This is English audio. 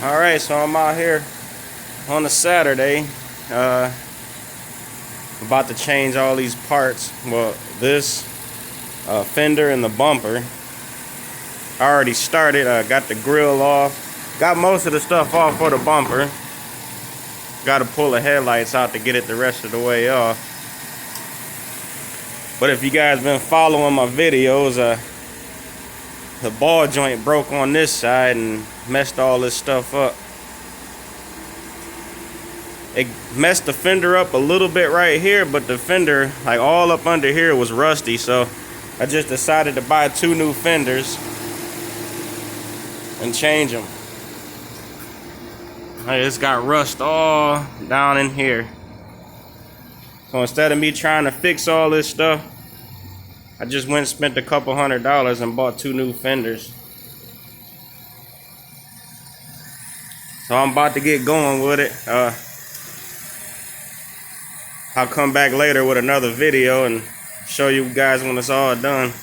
Alright, so I'm out here on a Saturday, about to change all these parts. Well, this fender and the bumper. I already started, got the grill off, got most of the stuff off for the bumper. Got to pull the headlights out to get it the rest of the way off. But if you guys been following my videos, the ball joint broke on this side and messed all this stuff up. It messed the fender up a little bit right here, but the fender, like all up under here, was rusty. So I just decided to buy 2 new fenders and change them. It's got rust all down in here. So instead of me trying to fix all this stuff, I just went and spent a couple $100 and bought 2 new fenders. So I'm about to get going with it. I'll come back later with another video and show you guys when it's all done.